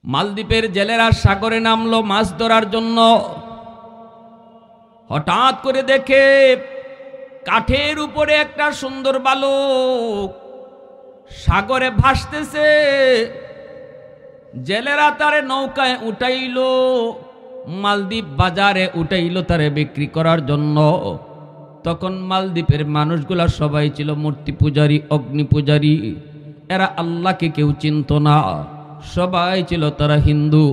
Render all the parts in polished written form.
মালদ্বীপের জেলেরা সাগরে নামলো মাছ ধরার জন্য। হঠাৎ করে দেখে কাঠের উপরে একটা সুন্দর বালক সাগরে ভাসতেছে। জেলেরা তারে নৌকায় উঠাইল, মালদ্বীপ বাজারে উঠাইল তারে বিক্রি করার জন্য। তখন মালদ্বীপের মানুষগুলা সবাই ছিল মূর্তি পূজারী, অগ্নি পূজারী। এরা আল্লাহকে কেউ চিনত না, সবাই ছিল তারা হিন্দু,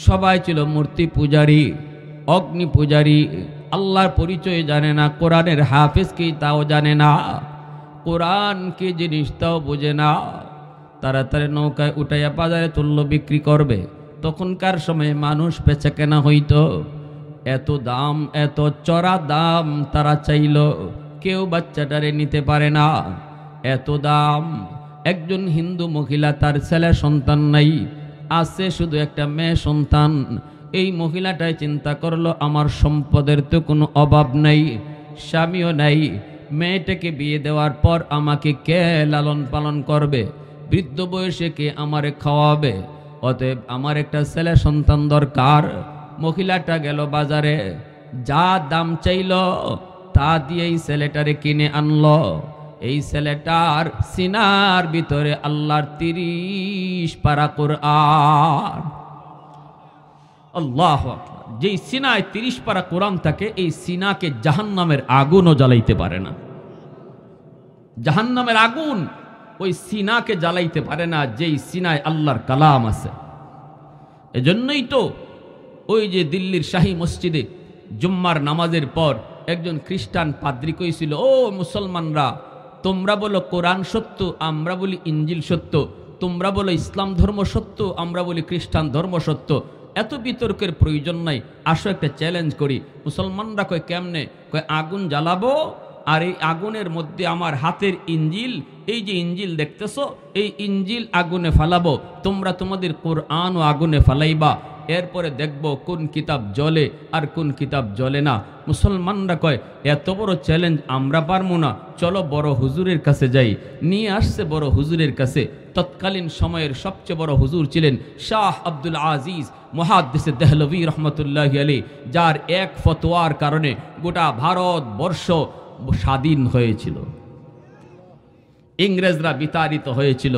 সবাই ছিল মূর্তি পূজারী, অগ্নি পূজারী। আল্লাহর পরিচয় জানে না, কোরআনের হাফেজ কি তাও জানে না, কোরআন কি জিনিস তাও বোঝে না। তাড়াতাড়ি নৌকায় উঠাইয়া বাজারে তুললো বিক্রি করবে। তখনকার সময়ে মানুষ বেচা কেনা হইতো, এত দাম, এত চড়া দাম তারা চাইল, কেউ বাচ্চাটারে নিতে পারে না, এত দাম। একজন হিন্দু মহিলা, তার ছেলে সন্তান নাই, আছে শুধু একটা মেয়ে সন্তান। এই মহিলাটাই চিন্তা করলো আমার সম্পদের তো কোনো অভাব নাই, স্বামীও নাই, মেয়েটাকে বিয়ে দেওয়ার পর আমাকে কে লালন পালন করবে, বৃদ্ধ বয়সে কে আমারে খাওয়াবে, অতএব আমার একটা ছেলে সন্তান দরকার। মহিলাটা গেল বাজারে, যা দাম চাইল তা দিয়ে এই ছেলেটারে কিনে আনলো। এই ছেলেটার সিনার ভিতরে আল্লাহর 30 পারা কোরআন। আল্লাহু আকবার। যেই সিনায় 30 পারা কোরআন থাকে, এই সিনাকে জাহান্নামের আগুনও জ্বালাইতে পারে না। জাহান্নামের আগুন ওই সিনাকে জ্বালাইতে পারে না, যেই সিনায় আল্লাহর কালাম আছে। এজন্যই তো ওই যে দিল্লির শাহী মসজিদে জুম্মার নামাজের পর একজন খ্রিস্টান পাদ্রী কইছিল, ও মুসলমানরা, তোমরা বলো কোরআন সত্য, আমরা বলি ইঞ্জিল সত্য, তোমরা বলো ইসলাম ধর্ম সত্য, আমরা বলি খ্রিস্টান ধর্ম সত্য, এত বিতর্কের প্রয়োজন নাই, আসো একটা চ্যালেঞ্জ করি। মুসলমানরা কয় কেমনে? কয় আগুন জ্বালাবো, আর এই আগুনের মধ্যে আমার হাতের ইঞ্জিল, এই যে ইঞ্জিল দেখতেছো, এই ইঞ্জিল আগুনে ফালাবো, তোমরা তোমাদের কোরআনও আগুনে ফালাইবা, এরপরে দেখব কোন কিতাব জ্বলে আর কোন কিতাব জ্বলে না। মুসলমানরা কয় এত বড় চ্যালেঞ্জ আমরা পারবো না, চলো বড় হুজুরের কাছে যাই। নিয়ে আসছে বড় হুজুরের কাছে। তৎকালীন সময়ের সবচেয়ে বড় হুজুর ছিলেন শাহ আব্দুল আজিজ মুহাদ্দিস দেহলভী রহমতুল্লাহি আলাইহি, যার এক ফতোয়ার কারণে গোটা ভারতবর্ষ স্বাধীন হয়েছিল, ইংরেজরা বিতাড়িত হয়েছিল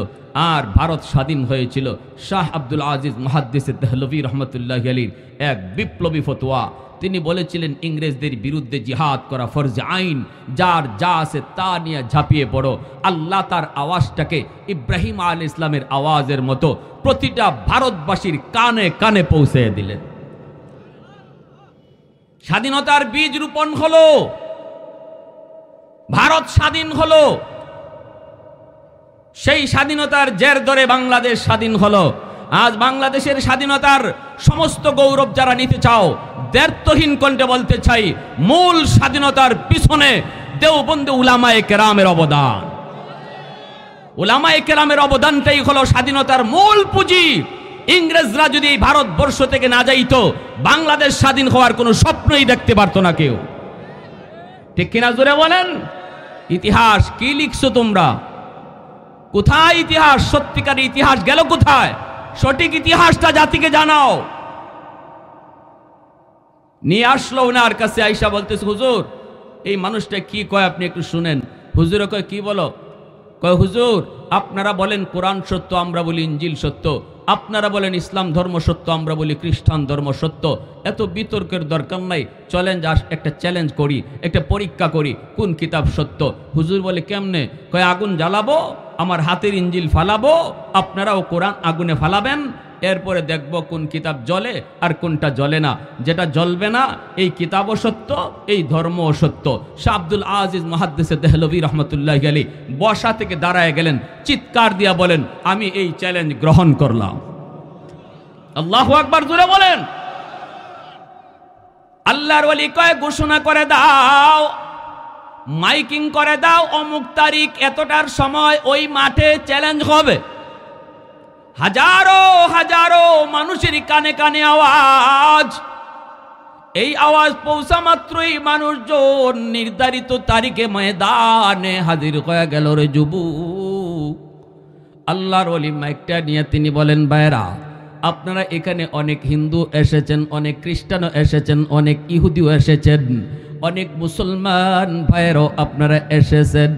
আর ভারত স্বাধীন হয়েছিল। শাহ আব্দুল আজিজ মুহাদ্দিস দেহলভী রহমতুল্লাহি আলাইহির এক বিপ্লবী ফতোয়া। তিনি বলেছিলেন ইংরেজদের বিরুদ্ধে জিহাদ করা ফরজ আইন, যার যা আছে তা নিয়ে ঝাঁপিয়ে পড়ো। আল্লাহ তার আওয়াজটাকে ইব্রাহিম আলাইহিস ইসলামের আওয়াজের মতো প্রতিটা ভারতবাসীর কানে কানে পৌঁছে দিলেন। স্বাধীনতার বীজ রোপণ হলো, ভারত স্বাধীন হলো। সেই স্বাধীনতার জের ধরে বাংলাদেশ স্বাধীন হলো। আজ বাংলাদেশের স্বাধীনতার সমস্ত গৌরব যারা নিতে চাও, দ্ব্যর্থহীন কণ্ঠে বলতে চাই, মূল স্বাধীনতার পিছনে দেওবন্দি উলামায়ে কেরামের অবদান। উলামায়ে কেরামের অবদানটাই হলো স্বাধীনতার মূল পুঁজি। ইংরেজরা যদি এই ভারতবর্ষ থেকে না যাইতো, বাংলাদেশ স্বাধীন হওয়ার কোনো স্বপ্নই দেখতে পারতো না কেউ। ঠিক কিনা জোরে বলেন? ইতিহাস কি লিখছো তোমরা? কোথায় ইতিহাস? সত্যিকার ইতিহাস গেল কোথায়? সঠিক ইতিহাসটা জাতিকে জানাও। নিয়ে আসলো ওনার কাছে, আইসা বলতেছে, হুজুর এই মানুষটা কি কয় আপনি একটু শুনেন। হুজুর কয় কি বলো? কয় হুজুর আপনারা বলেন কোরআন সত্য, আমরা বলি ইঞ্জিল সত্য, আপনারা বলেন ইসলাম ধর্ম সত্য, আমরা বলি খ্রিস্টান ধর্ম সত্য, এত বিতর্কের দরকার নাই, চলেন একটা চ্যালেঞ্জ করি, একটা পরীক্ষা করি, কোন কিতাব সত্য। হুজুর বলে কেমনে? কয় আগুন জ্বালাবো, আমার হাতের ইঞ্জিল ফালাবো, আপনারাও কোরআন আগুনে ফালাবেন, এরপরে দেখব কোন কিতাব জ্বলে আর কোনটা জ্বলে না। যেটা জ্বলবে না এই কিতাবও সত্য, এই ধর্মও সত্য। শাহ আব্দুল আজিজ মুহাদ্দিস দেহলভী রহমতুল্লাহি আলাইহি বসা থেকে দাঁড়ায় গেলেন, চিৎকার দিয়া বলেন, আমি এই চ্যালেঞ্জ গ্রহণ করলাম। আল্লাহু আকবার জোরে বলেন। আল্লাহর ওলি কয় ঘোষণা করে দাও, মাইকিং করে দাও, অমুক তারিখ এতটার সময় ওই মাঠে চ্যালেঞ্জ হবে। হাজারো হাজারো মানুষের কানে কানে আওয়াজ। এই আওয়াজ পৌঁছা মাত্রই মানুষজন নির্ধারিত তারিখে ময়দানে হাজির হয়ে গেল। রে যুবক, আল্লাহর ওলি মাইকটা নিয়ে তিনি বলেন, ভাইরা আপনারা এখানে অনেক হিন্দু এসেছেন, অনেক খ্রিস্টানও এসেছেন, অনেক ইহুদিও এসেছেন, অনেক মুসলমান ভাইয়েরও আপনারা এসেছেন।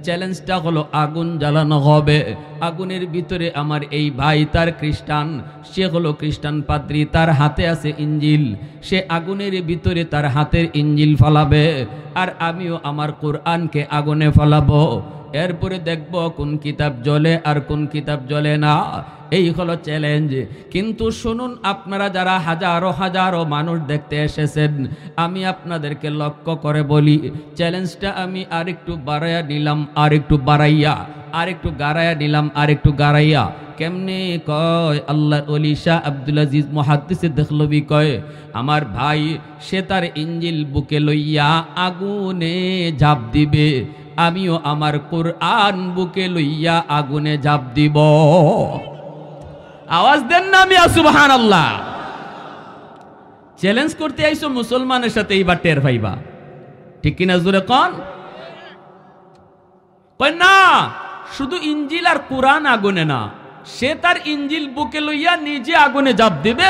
চ্যালেঞ্জটা হলো আগুন জ্বালানো হবে। আগুনের ভিতরে আমার এই ভাই তার খ্রিস্টান, সে হলো খ্রিস্টান পাদ্রী, তার হাতে আছে ইঞ্জিল, সে আগুনের ভিতরে তার হাতের ইঞ্জিল ফালাবে, আর আমিও আমার কোরআনকে আগুনে ফালাবো। এরপরে দেখব কোন কিতাব জ্বলে আর কোন কিতাব জ্বলে না। এই হলো চ্যালেঞ্জ। কিন্তু শুনুন, আপনারা যারা হাজারো হাজারো মানুষ দেখতে এসেছেন, আমি আপনাদেরকে লক্ষ্য করে বলি, চ্যালেঞ্জটা আমি আরেকটু বাড়াইয়া নিলাম, আরেকটু বাড়াইয়া, আরেকটু গাড়াইয়া নিলাম, আরেকটু গাড়াইয়া। কেমনে কয় আল্লাহর ওলি শাহ আব্দুল আজিজ মুহাদ্দিস দেহলভী কয়, আমার ভাই সে তার ইঞ্জিল বুকে লইয়া আগুনে ঝাঁপ দিবে, আমিও আমার কোরআন বুকে লইয়া আগুনে ঝাঁপ দিব। আওয়াজ দেন না মিয়া সুবহানাল্লাহ। চ্যালেঞ্জ করতে আইছো মুসলমানের সাথে, এইবার টের পাইবা, ঠিক কিনা জোরে কোন? কয় না, শুধু ইঞ্জিল আর কোরআন আগুনে না, সে তার ইঞ্জিল বুকে লইয়া নিজে আগুনে ঝাঁপ দিবে,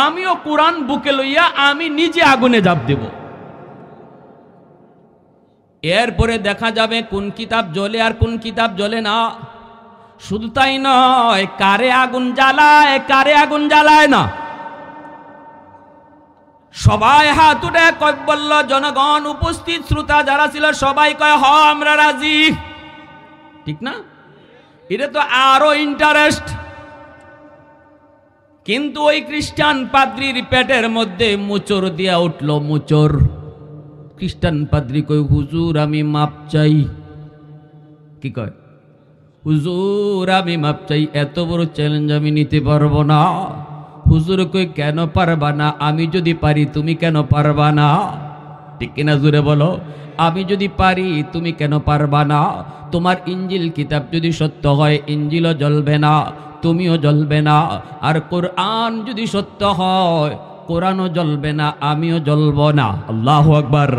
আমিও কোরআন বুকে লইয়া আমি নিজে আগুনে ঝাঁপ দেব। এরপরে দেখা যাবে কোন কিতাব জ্বলে আর কোন কিতাব জ্বলে না। শুধু তাই নয়, কারে আগুন জ্বালায় কারে আগুন জ্বালায় না। সবাই হাত উঠে কয় বলল, জনগণ উপস্থিত শ্রোতা যারা ছিল সবাই কয় হ আমরা রাজি, ঠিক না? এটা তো আরো ইন্টারেস্ট। কিন্তু ওই খ্রিস্টান পাদ্রীর পেটের মধ্যে মোচড় দিয়া উঠল, মোচড়। খ্রিস্টান পাদ্রী কয়, হুজুর আমি মাপ চাই। কি কয়? হুজুর আমি মাপ চাই, এত বড় চ্যালেঞ্জ আমি নিতে পারবো না। হুজুর কই, কেন পারবা না? আমি যদি পারি তুমি কেন পারবা না? ঠিক কিনা জুড়ে বলো, আমি যদি পারি তুমি কেন পারবা না? তোমার ইঞ্জিল কিতাব যদি সত্য হয়, ইঞ্জিলও জ্বলবে না, তুমিও জ্বলবে না। আর কোরআন যদি সত্য হয়, কোরআনও জ্বলবে না, আমিও জ্বলব না। আল্লাহু আকবার।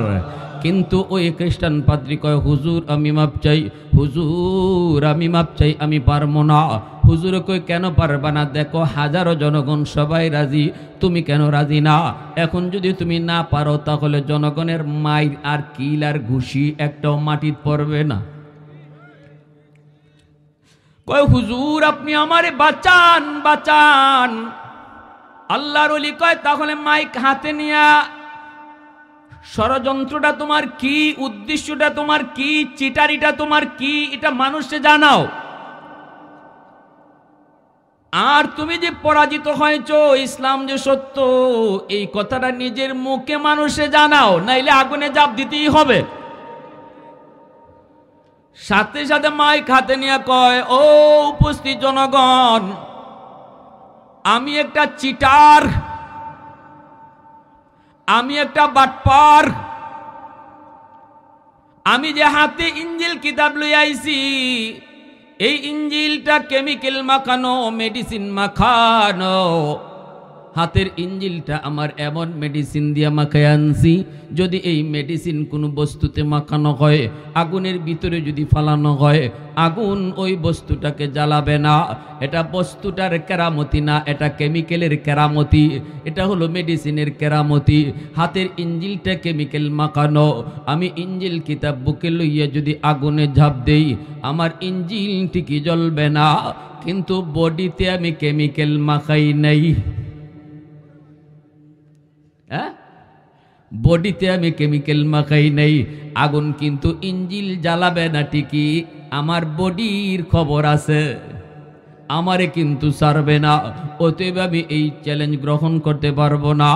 কিন্তু ওই খ্রিস্টান পাদ্রী কয়, হুজুর আমি মাপ চাই, হুজুর আমি মাপ চাই, আমি পারবো না। হুজুর কই, কেন পারবা না? দেখো হাজারো জনগণ সবাই রাজি, তুমি কেন রাজি না? এখন যদি তুমি না পারো, তাহলে জনগণের মাইর আর কিল আর ঘুষি একটাও মাটিত পড়বে না। কয়, হুজুর আপনি আমারে বাঁচান, বাঁচান। আল্লাহর ওলি কয়, তাহলে মাইক হাতে নিয়া ষড়যন্ত্রটা তোমার কি, উদ্দেশ্যটা তোমার কি, চিটারিটা তোমার কি, এটা মানুষে জানাও। আর তুমি যে পরাজিত হয়েছ, ইসলাম যে সত্য, এই কথাটা নিজের মুখে মানুষে জানাও, নাইলে আগুনে ঝাঁপ দিতেই হবে। সাথে সাথে মাইক হাতে নিয়ে কয়, ও উপস্থিত জনগণ, আমি একটা চিটার, আমি একটা বাটপার। আমি যে হাতে ইঞ্জিল কিতাব লই আইছি, এই ইঞ্জিলটা কেমিক্যাল মাখানো, মেডিসিন মাখানো। হাতের ইঞ্জিলটা আমার এমন মেডিসিন দিয়ে মাখায় আনছি, যদি এই মেডিসিন কোনো বস্তুতে মাখানো হয়, আগুনের ভিতরে যদি ফালানো হয়, আগুন ওই বস্তুটাকে জ্বালাবে না। এটা বস্তুটার কেরামতি না, এটা কেমিক্যালের কেরামতি, এটা হলো মেডিসিনের কেরামতি। হাতের ইঞ্জিলটা কেমিক্যাল মাখানো, আমি ইঞ্জিল কিতাব বুকে লইয়া যদি আগুনে ঝাঁপ দেই, আমার ইঞ্জিল ঠিকই জ্বলবে না, কিন্তু বডিতে আমি কেমিক্যাল মাখাই নাই। বডিতে আমি কেমিক্যাল মাখাই নাই, আগুন কিন্তু ইঞ্জিল জ্বালাবে না ঠিকই, আমার বডির খবর আছে, আমারে কিন্তু ছাড়বে না। অতএব আমি এই চ্যালেঞ্জ গ্রহণ করতে পারবো না।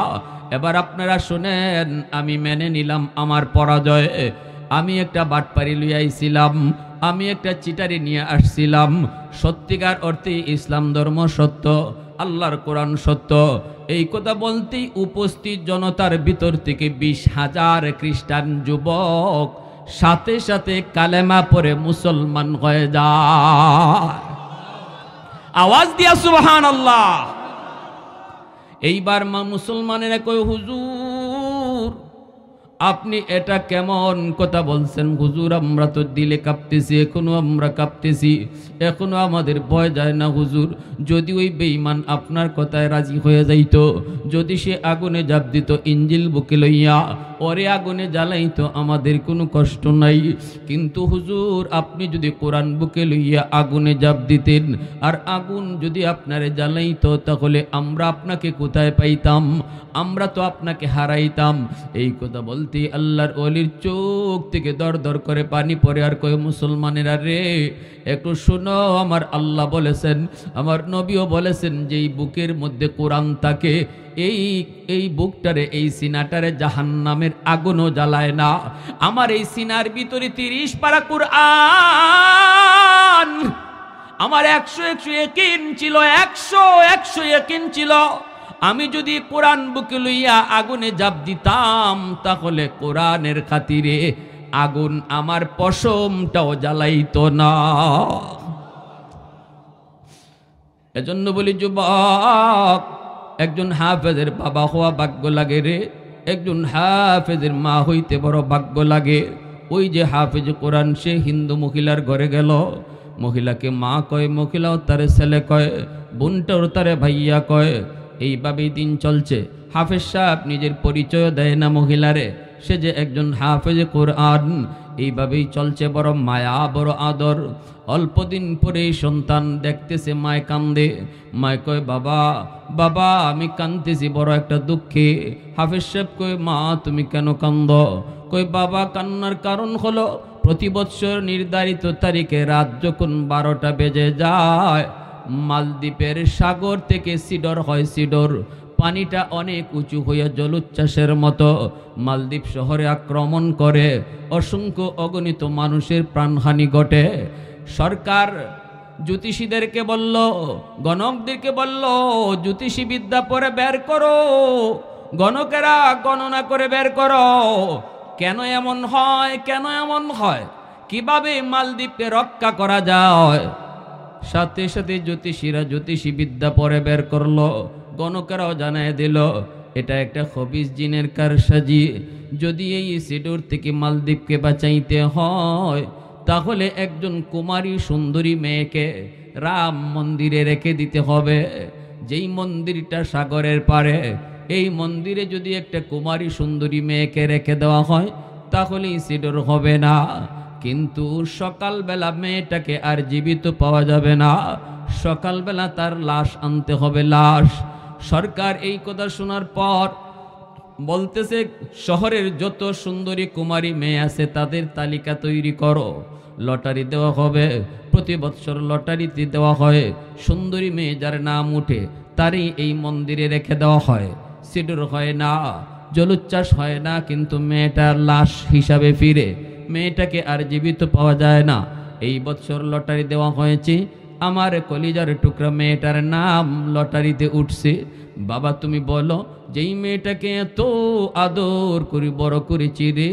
এবার আপনারা শুনেন, আমি মেনে নিলাম আমার পরাজয়। আমি একটা বাটপারি লইয়া আইছিলাম, আমি একটা চিটারি নিয়ে আসছিলাম। সত্যিকার অর্থে ইসলাম ধর্ম সত্য, আল্লাহর কোরআন সত্য। এই কথা বলতেই উপস্থিত জনতার ভিতর থেকে 20,000 খ্রিস্টান যুবক সাথে সাথে কালেমা পড়ে মুসলমান হয়ে যায়। আওয়াজ দিয়া সুবহানাল্লাহ। এইবার মুসলমানেরা কয়, হুজুর আপনি এটা কেমন কথা বলছেন হুজুর? আমরা তো দিলে কাঁপতেছি, এখনো আমরা কাঁপতেছি, এখনো আমাদের ভয় যায় না হুজুর। যদি ওই বেঈমান আপনার কথায় রাজি হয়ে যাইত, যদি সে আগুনে ঝাঁপ দিত ইঞ্জিল বুকে লইয়া, ওরে আগুনে জ্বালাইতো, আমাদের কোনো কষ্ট নাই। কিন্তু হুজুর আপনি যদি কোরআন বুকে লইয়া আগুনে ঝাঁপ দিতেন আর আগুন যদি আপনারে জ্বালাইতো, তাহলে আমরা আপনাকে কোথায় পাইতাম? আমরা তো আপনাকে হারাইতাম। এই কথা বলতে আল্লাহর ওলির চোখ থেকে দর দর করে পানি পড়ে, আর কয় মুসলমানেরা রে একটু শোনো, আমার আল্লাহ বলেছেন, আমার নবীও বলেছেন, যেই বুকের মধ্যে কোরআন থাকে এই বুকটারে, এই সিনাটারে জাহান্নামের আগুনও জ্বালায় না। আমার এই সিনার ভিতরে 30 পারা কোরআন, আমার 100 ইয়াকিন ছিল, 100 ইয়াকিন ছিল। আমি যদি কোরআন বুকে লইয়া আগুনে ঝাঁপ দিতাম, তাহলে কোরআনের খাতিরে আগুন আমার পশমটাও জ্বালাইতো না। এজন্য বলি যুবক, একজন হাফেজের বাবা হওয়া ভাগ্য লাগে রে, একজন হাফেজের মা হইতে বড় ভাগ্য লাগে। ওই যে হাফেজ কোরআন, সে হিন্দু মহিলার ঘরে গেল, মহিলাকে মা কয়, মহিলাও তারে ছেলে কয়, বোনটাও তারে ভাইয়া কয়। এইভাবেই দিন চলছে। হাফেজ সাহেব নিজের পরিচয় দেয় না মহিলারে, সে যে একজন হাফেজ কোরআন। এইভাবেই চলছে, বড় মায়া, বড় আদর। অল্প দিন পরেই সন্তান দেখতেছে মায় কান্দে। মায় কয়, বাবা বাবা আমি কান্দতেছি বড় একটা দুঃখে। হাফেজ সাহেব কয়, মা তুমি কেন কান্দ? কয়, বাবা কান্নার কারণ হলো প্রতি বৎসর নির্ধারিত তারিখে রাত যখন 12টা বেজে যায়, মালদ্বীপের সাগর থেকে সিডর হয়, সিডর পানিটা অনেক উঁচু হইয়া জলোচ্ছ্বাসের মতো মালদ্বীপ শহরে আক্রমণ করে, অসংখ্য অগণিত মানুষের প্রাণহানি ঘটে। সরকার জ্যোতিষীদেরকে বলল, গণকদেরকে বলল, জ্যোতিষী বিদ্যা পরে বের করো, গণকেরা গণনা করে বের করো, কেন এমন হয়, কেন এমন হয়, কিভাবে মালদ্বীপকে রক্ষা করা যায়। সাথে সাথে জ্যোতিষীরা জ্যোতিষী বিদ্যা পরে বের করলো, গণকেরাও জানায় দিল এটা একটা খবিস জিনের কারসাজি। যদি এই সিডর থেকে মালদ্বীপকে বাঁচাইতে হয়, তাহলে একজন কুমারী সুন্দরী মেয়েকে রাম মন্দিরে রেখে দিতে হবে, যেই মন্দিরটা সাগরের পারে। এই মন্দিরে যদি একটা কুমারী সুন্দরী মেয়েকে রেখে দেওয়া হয়, তাহলে সিডর হবে না। কিন্তু সকালবেলা মেয়েটাকে আর জীবিত পাওয়া যাবে না, সকালবেলা তার লাশ আনতে হবে, লাশ। সরকার এই কথা শোনার পর বলতেছে, শহরের যত সুন্দরী কুমারী মেয়ে আছে তাদের তালিকা তৈরি করো, লটারি দেওয়া হবে। প্রতি বৎসর লটারিতে দেওয়া হয়, সুন্দরী মেয়ে যার নাম উঠে তারই এই মন্দিরে রেখে দেওয়া হয়। সিডর হয় না, জলোচ্ছ্বাস হয় না, কিন্তু মেয়েটার লাশ হিসাবে ফিরে, মেয়েটাকে আর জীবিত পাওয়া যায় না। এই বছর লটারি দেওয়া হয়েছে, আমার কলিজার টুকরা মেয়েটার নাম লটারিতে উঠছে। বাবা তুমি বলো, যেই মেয়েটাকে এত আদর করে বড় করেছি রে,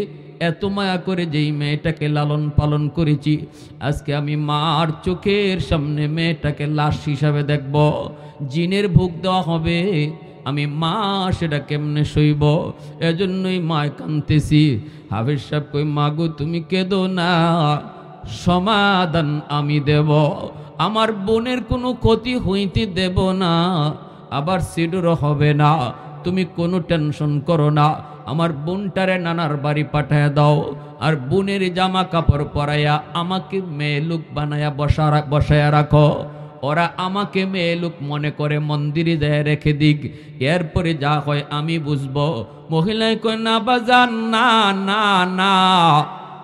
এত মায়া করে যেই মেয়েটাকে লালন পালন করেছি, আজকে আমি মার চোখের সামনে মেয়েটাকে লাশ হিসাবে দেখব, জিনের ভোগ দেওয়া হবে, আমি মা সেটা কেমনে সইব? এজন্যই মায় কাঁদতেছি। হাফেজ সাহেব কই, মাগো তুমি কেঁদো না, সমাধান আমি দেব, আমার বোনের কোনো ক্ষতি হইতে দেব না, আবার সিডরও হবে না, তুমি কোনো টেনশন করো না। আমার বোনটারে নানার বাড়ি পাঠায় দাও, আর বোনের জামা কাপড় পরাইয়া আমাকে মেয়ে লোক বানায়া বসায়া রাখো, ওরা আমাকে মেয়ে লোক মনে করে মন্দিরে যায় রেখে দিক, এরপরে যা হয় আমি বুঝবো। মহিলায় কয়, না বাজান, না না না,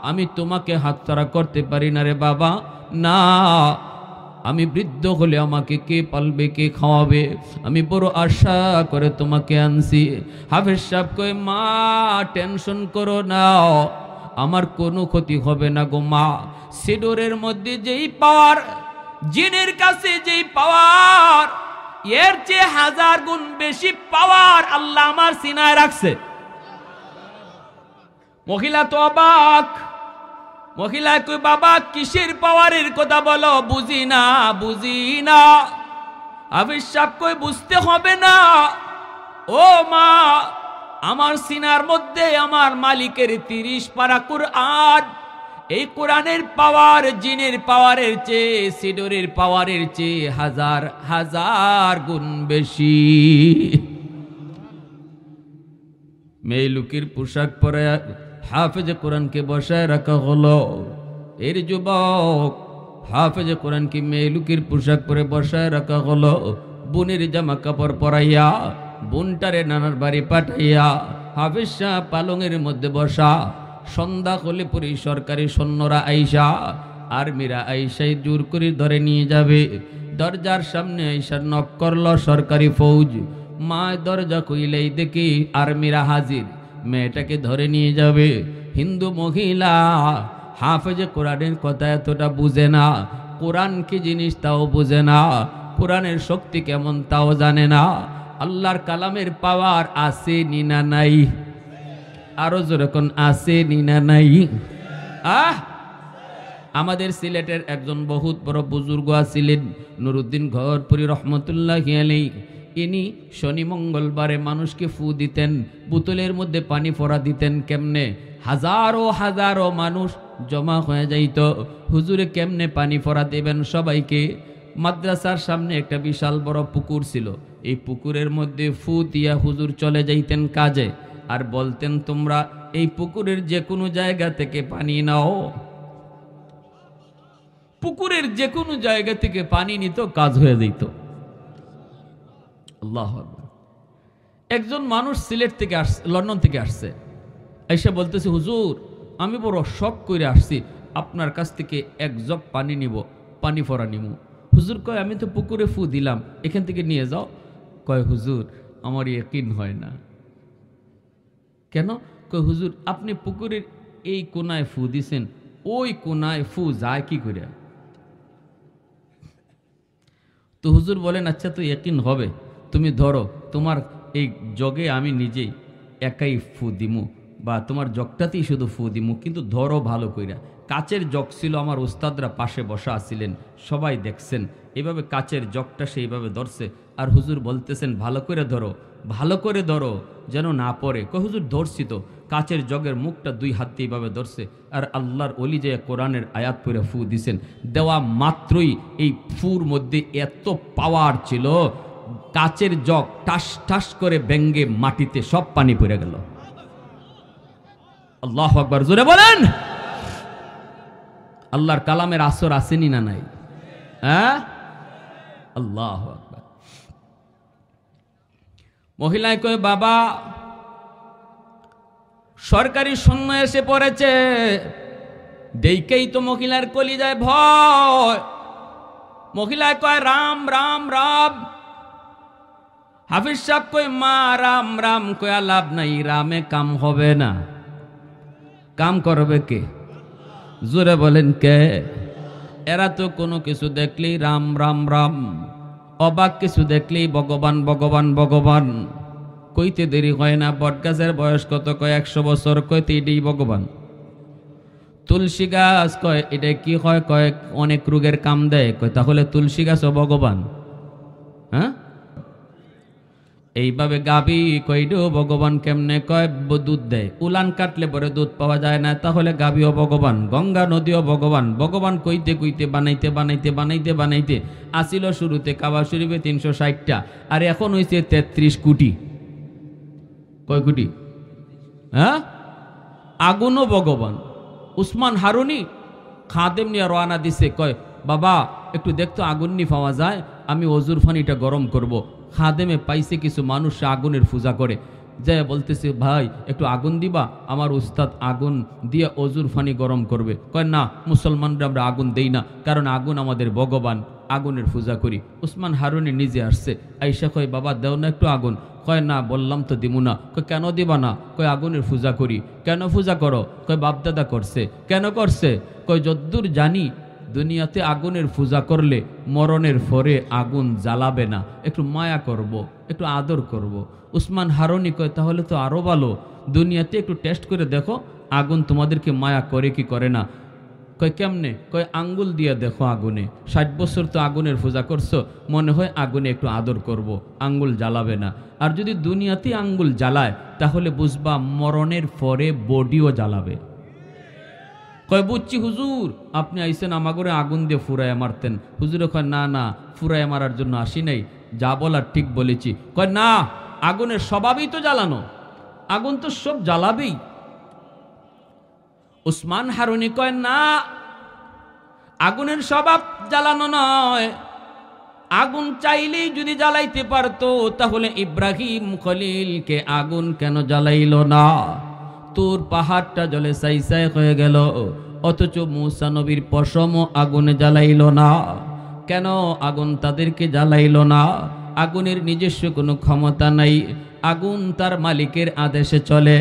আমি তোমাকে হাতছাড়া করতে পারি না রে বাবা, না, আমি বৃদ্ধ হলে আমাকে কে পালবে, কে খাওয়াবে, আমি বড় আশা করে তোমাকে আনছি। হাফেজ সাহেব কয়, মা টেনশন করো না, আমার কোনো ক্ষতি হবে না গো মা। সিডরের মধ্যে যেই পাওয়ার, জিনের কাছে যেই পাওয়ার, এর চেয়ে 1000 গুণ বেশি পাওয়ার আল্লাহ আমার সিনায় রাখছে। মহিলা তো অবাক, মহিলা কই, বাবা কিসের পাওয়ারের কথা বলো, বুঝি না, বুঝি না। হাফেজ সাহেব কই, বুঝতে হবে না ও মা, আমার সিনার মধ্যে আমার মালিকের 30 পারা কুরআন। এই কোরআনের পাওয়ার জিনের পাওয়ারের চেয়ে, সিডরের পাওয়ারের চেয়ে হাজার হাজার গুণ বেশি। মেয়ে লুকির পোশাক পরে হাফেজে কোরআনকে বসায় রাখা হলো। এর যুবক, হাফেজে কোরআনকে মেয়ে লুকির পোশাক পরে বসায় রাখা হলো। বোনের জামা কাপড় পরাইয়া বোনটারে নানার বাড়ি পাঠাইয়া হাফেজ শাহ পালঙের মধ্যে বসা। সন্ধ্যা হলে পরে সরকারি সৈন্যরা আইসা, আর্মিরা আইসাই জোর করে ধরে নিয়ে যাবে। দরজার সামনে আইসা নক করল সরকারি ফৌজ। মা দরজা খুইলেই দেখি আর্মিরা হাজির, মেয়েটাকে ধরে নিয়ে যাবে। হিন্দু মহিলা হাফেজে কোরআনের কথা এতটা বুঝে না, কোরআন কি জিনিস তাও বুঝে না, কোরআনের শক্তি কেমন তাও জানে না। আল্লাহর কালামের পাওয়ার আছে নিনা নাই? আরো যেরকম আছে নিনা নাই? আমাদের সিলেটের একজন বহুত বড় বুজুর্গ আছিলেন, নুরুদ্দিন ঘরপুরি রহমতুল্লাহি আলাইহি। ইনি শনি মঙ্গলবারে মানুষকে ফু দিতেন, বোতলের মধ্যে পানি ফোড়া দিতেন। কেমনে? হাজারো হাজারো মানুষ জমা হয়ে যাইত। হুজুরে কেমনে পানি ফোড়া দেবেন সবাইকে? মাদ্রাসার সামনে একটা বিশাল বড় পুকুর ছিল, এই পুকুরের মধ্যে ফু দিয়া হুজুর চলে যাইতেন কাজে, আর বলতেন তোমরা এই পুকুরের যে কোনো জায়গা থেকে পানি নাও। পুকুরের যে কোনো জায়গা থেকে পানি নিত, কাজ হয়ে যেত। আল্লাহু আকবার। একজন মানুষ সিলেট থেকে আসছে, লন্ডন থেকে আসছে, এসে বলতেছে হুজুর আমি বড় শখ করে আসছি, আপনার কাছ থেকে এক জগ পানি নিব, পানি ফোড়া নিব। হুজুর কয় আমি তো পুকুরে ফু দিলাম, এখান থেকে নিয়ে যাও। কয় হুজুর আমার ইয়াকিন হয় না। কেন? কয় হুজুর আপনি পুকুরের এই কোনায় ফু দিছেন, ওই কোনায় ফু যায় কি করে? তো হুজুর বলেন আচ্ছা তো ইয়াকিন হবে, তুমি ধরো তোমার এই জগে আমি নিজেই একাই ফু দিমু, বা তোমার জগটাতেই শুধু ফু দিমু, কিন্তু ধরো ভালো কইরা। কাচের জগ ছিল, আমার উস্তাদরা পাশে বসা আছিলেন, সবাই দেখছেন। এভাবে কাচের জগটা সেইভাবে ধরছে, আর হুজুর বলতেছেন ভালো করে ধরো, ভালো করে ধরো যেন না পড়ে। কয় হুজুর ধরছি তো। কাচের জগের মুখটা 2 হাত দিয়ে এইভাবে ধরছে, আর আল্লাহর ওলি যে কোরআনের আয়াত পড়ে ফু দিছেন, দেওয়া মাত্রই এই ফুর মধ্যে এত পাওয়ার ছিল, কাচের জগ ঠাস ঠাস করে ব্যঙ্গে মাটিতে সব পানি পড়ে গেল। আল্লাহু আকবার, জোরে বলেন। আল্লাহর কালামের আসর আসেনি না নাই? হ্যাঁ, আল্লাহু আকবার। মহিলায় কয় বাবা সরকারি সৈন্য এসে পড়েছে, দেখেই তো মহিলার কলিজায় ভয়। মহিলায় কয় রাম রাম রাম। হাফিজ সাহেব কয় মা রাম রাম কয়া লাভ নাই, রামে কাম হবে না। কাম করবে কে? জোরে বলেন কে? এরা তো কোনো কিছু দেখলেই রাম রাম রাম, অবাক কিছু দেখলেই ভগবান ভগবান ভগবান। কইতে দেরি হয় না। বটগাছের বয়স কত? কয় 100 বছর। কইতে এটাই ভগবান। তুলসী গাছ কয় এটা কি হয়? কয় অনেক রোগের কাম দেয়। কয় তাহলে তুলসী গাছও ভগবান? হ্যাঁ, এইভাবে গাবি কইডেও ভগবান কেমনে? কয় দুধ দেয়, উলান কাটলে পরে দুধ পাওয়া যায় না, তাহলে গাবিও ভগবান, গঙ্গা নদীও ভগবান। ভগবান কইতে কইতে বানাইতে বানাইতে বানাইতে বানাইতে আসিল শুরুতে কাবা শরীফে 360টা, আর এখন হইছে 33 কোটি। কয় কোটি? হ্যাঁ, আগুনও ভগবান। উসমান হারুনি খাদেম নিয়ে রওনা দিছে, কয় বাবা একটু দেখতো আগুন নি পাওয়া যায়, আমি অজুর পানিটা গরম করব। খাদেমে পাইছে কিছু মানুষ আগুনের পূজা করে, যে বলতেছে ভাই একটু আগুন দিবা, আমার উস্তাদ আগুন দিয়ে অজুর পানি গরম করবে। কয় না, মুসলমানরা আমরা আগুন দেই না, কারণ আগুন আমাদের ভগবান, আগুনের পূজা করি। উসমান হারুনি নিজে আসছে, আইসা কয় বাবা দেও না একটু আগুন। কয় না, বললাম তো দিব না। কয় কেন দিবা না? কয় আগুনের পূজা করি। কেন পূজা করো? কয় বাপদাদা করছে। কেন করছে? কয় যদ্দূর জানি দুনিয়াতে আগুনের পূজা করলে মরণের পরে আগুন জ্বালাবে না, একটু মায়া করব, একটু আদর করব। উসমান হারুনি কয় তাহলে তো আরো ভালো, দুনিয়াতে একটু টেস্ট করে দেখো আগুন তোমাদেরকে মায়া করে কি করে না। কয় কেমনে? কয় আঙ্গুল দিয়ে দেখো আগুনে, 60 বছর তো আগুনের পূজা করছো, মনে হয় আগুনে একটু আদর করব, আঙ্গুল জ্বালাবে না। আর যদি দুনিয়াতে আঙ্গুল জ্বালায় তাহলে বুঝবা মরণের পরে বডিও জ্বালাবে। কয় বুঝছি হুজুর, আপনি আইসেন আমাগরে আগুন দিয়ে ফুরায় মারতেন। হুজুরে কয় না না, ফুরায় মারার জন্য আসি নাই, যা বলার ঠিক বলেছি। কয় না, আগুনের স্বভাবই তো জ্বালানো, আগুন তো সব জ্বালাবেই। উসমান হারুনি কয় না, আগুনের স্বভাব জ্বালানো নয়, আগুন চাইলেই যদি জ্বালাইতে পারতো তাহলে ইব্রাহিম খলিলকে আগুন কেন জ্বালাইল না? তোর পাহাড়টা জলে ছাই ছাই হয়ে গেল, অথচ মূসা নবীর পশমও আগুনে জ্বালাইল না। কেন আগুন তাদেরকে জ্বালাইল না? আগুনের নিজস্ব কোনো ক্ষমতা নাই, আগুন তার মালিকের আদেশে চলে।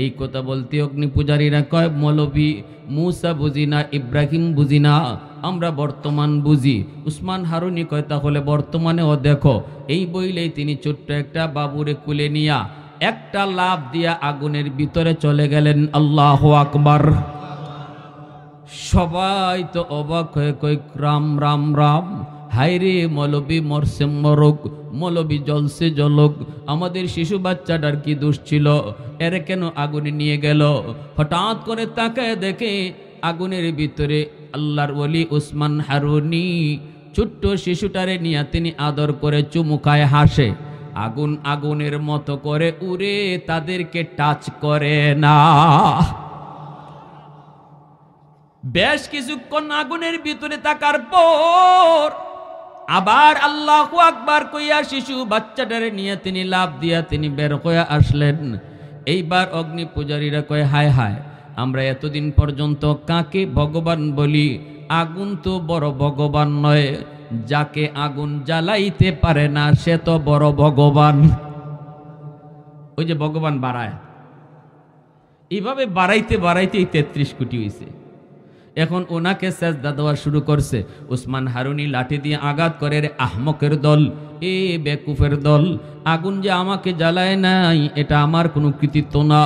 এই কথা বলতে অগ্নি পূজারীরা কয় মৌলবী মূসা বুঝি না, ইব্রাহিম বুঝি না, আমরা বর্তমান বুঝি। উসমান হারুনি কয় তাহলে বর্তমানেও দেখো। এই বইলেই তিনি ছোট্ট একটা বাবুরে কুলে নিয়া একটা লাফ দিয়া আগুনের ভিতরে চলে গেলেন। আল্লাহু আকবার। সবাই তো অবাক হয়ে কয় রাম রাম রাম, হাইরে মৌলবী মরছে মরক, মৌলবী জলসে জলক, আমাদের শিশু বাচ্চাটার কি দোষ ছিল, এর কেন আগুনে নিয়ে গেল? হঠাৎ করে তাকায় দেখে আগুনের ভিতরে আল্লাহর ওলি উসমান হারুনি ছোট্ট শিশুটারে নিয়ে তিনি আদর করে চুমুকায় হাসে। আগুন আগুনের মতো করে উড়ে তাদেরকে টাচ করে না। বেশ কিছুক্ষণ আগুনের ভিতরে থাকার পর আবার আল্লাহু আকবার কইয়া শিশু বাচ্চাটারে নিয়ে তিনি লাফ দিয়া তিনি বের হয়ে আসলেন। এইবার অগ্নি পূজারীরা কয় হায় হায়, আমরা এতদিন পর্যন্ত কাকে ভগবান বলি? আগুন তো বড় ভগবান নয়, যাকে আগুন জ্বালাইতে পারে না সে তো বড় ভগবান। ওই যে ভগবান বাড়ায়, এইভাবে বাড়াইতে বাড়াইতেই 33 কোটি হয়েছে। এখন ওনাকে সেজদা দেওয়া শুরু করছে। উসমান হারুনি লাঠি দিয়ে আঘাত করে, রে আহমকের দল, এ বেকুফের দল, আগুন যে আমাকে জ্বালায় নাই এটা আমার কোনো কৃতিত্ব না,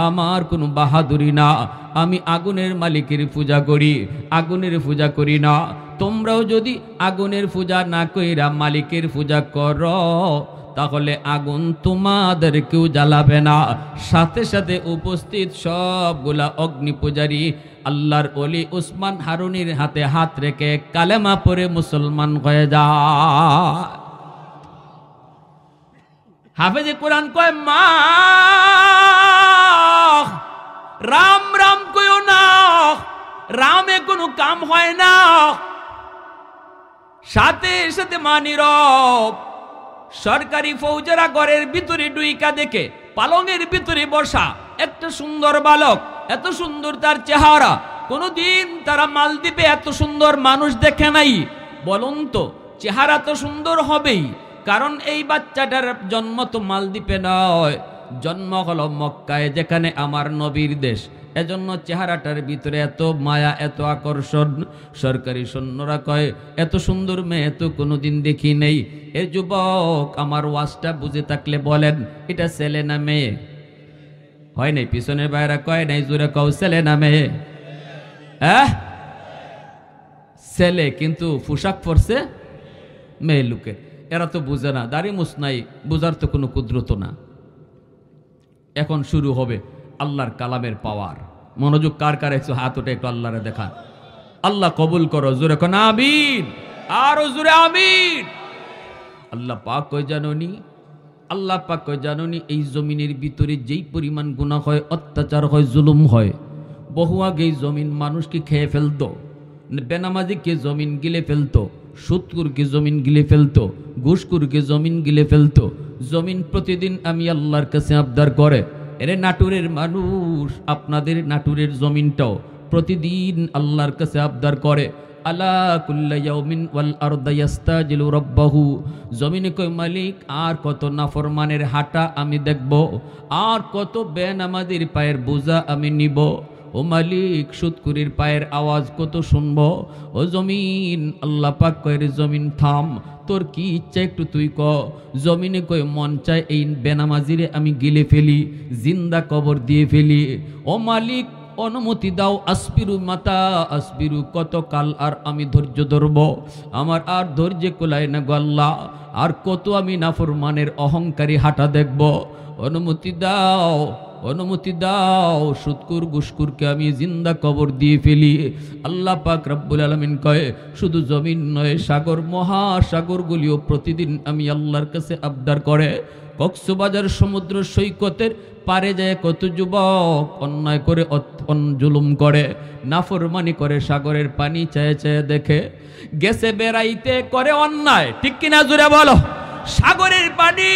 আমার কোনো বাহাদুরি না, আমি আগুনের মালিকের পূজা করি, আগুনের পূজা করি না। তোমরাও যদি আগুনের পূজা না কইরা মালিকের পূজা করো তাহলে আগুন তোমাদেরকেও জ্বালাবে না। সাথে সাথে উপস্থিত সবগুলা অগ্নি পূজারী আল্লাহর ওলি উসমান হারুনির হাতে হাত রেখে কালেমা পড়ে মুসলমান হয়ে যায়। হাফেজে কোরআন কয় মা রাম রাম কইও না, রামে কোনো কাম হয় না। সাথে সাথে মা নীরব। সরকারি ফৌজেরা ঘরের ভিতরে ডুইকা দেখে পালঙের ভিতরে বসা একটা সুন্দর বালক, এত সুন্দর তার চেহারা, কোনদিন তারা মালদ্বীপে এত সুন্দর মানুষ দেখে নাই। বলুন তো চেহারা তো সুন্দর হবেই, কারণ এই বাচ্চাটার জন্ম তো মালদ্বীপে নয়, জন্ম হলো মক্কায়, যেখানে আমার নবীর দেশ। এজন্য চেহারাটার ভিতরে এত মায়া, এত আকর্ষণ। সরকারি সৈন্যরা কয় এত সুন্দর মেয়ে তো কোনোদিন দেখি নেই। এ যুবক, আমার ওয়াজটা বুঝে থাকলে বলেন এটা ছেলে না মেয়ে? হয় নাই? পিছনের বাইরা কয় নাই, জোরে কও ছেলে না মেয়ে? ছেলে, কিন্তু পোশাক পরছে মেয়ে লোকের। এরা তো বুঝে না, দাড়ি মুছ নাই, বুঝার তো কোনো কুদরত না। এখন শুরু হবে আল্লাহর কালামের পাওয়ার। মনোযোগ কার কার একটু হাত ওঠে, একটু আল্লাহরে দেখান। আল্লাহ কবুল করো, জোরে কোন আমিন, আরো জোরে আমিন। আল্লাহ পাক কয় জানোনি, আল্লাহ পাক কয় জানোনি এই জমিনের ভিতরে যেই পরিমাণ গুনাহ হয়, অত্যাচার হয়, জুলুম হয়, বহু আগেই জমিন মানুষকে খেয়ে ফেলতো, বেনামাজিকে জমিন গিলে ফেলতো, সুদকুরকে জমিন গিলে ফেলতো, ঘুষকুরকে জমিন গিলে ফেলতো। জমিন প্রতিদিন আমি আল্লাহর কাছে আবদার করে, এরে নাটুরের মানুষ, আপনাদের নাটুরের জমিনটাও প্রতিদিন আল্লাহর কাছে আবদার করে, আলা কুল্লা ইয়াউমিন ওয়াল আরদু ইস্তাজিলু রাব্বাহু। জমিনে কই মালিক আর কত নাফরমানের হাঁটা আমি দেখব, আর কত বেনামাজির পায়ের বোঝা আমি নিব। ও মালিক, সুদকুরির পায়ের আওয়াজ কত শুনব। ও জমিন, আল্লাহ পাক কয় রে জমিন থাম, তোর কি ইচ্ছা একটু তুই ক। জমিনে কই মন চায় এই বেনামাজিরে আমি গিলে ফেলি, জিন্দা কবর দিয়ে ফেলি। ও মালিক, অনুমতি দাও, আসবিরু মাতা আসবিরু, কতকাল আর আমি ধৈর্য ধরব, আমার আর ধৈর্য কোলায় না গো আল্লাহ, আর কত আমি নাফরমানের অহংকারী হাঁটা দেখব, অনুমতি দাও, অনুমতি দাও, সুদকুর গুসকুরকে আমি জিন্দা কবর দিয়ে ফেলি। আল্লাহ পাক রব্বুল আলামিন কয়, শুধু জমিন নয়, সাগর মহাসাগরগুলিও প্রতিদিন আমি আল্লাহর কাছে আবদার করে। কক্সবাজার সমুদ্র সৈকতের পারে যায় কত যুবক অন্যায় করে, জুলুম করে, নাফরমানি করে, সাগরের পানি চেয়ে চেয়ে দেখে, গেছে বেড়াইতে করে অন্যায়, ঠিক কিনা জুড়ে বলো। সাগরের পানি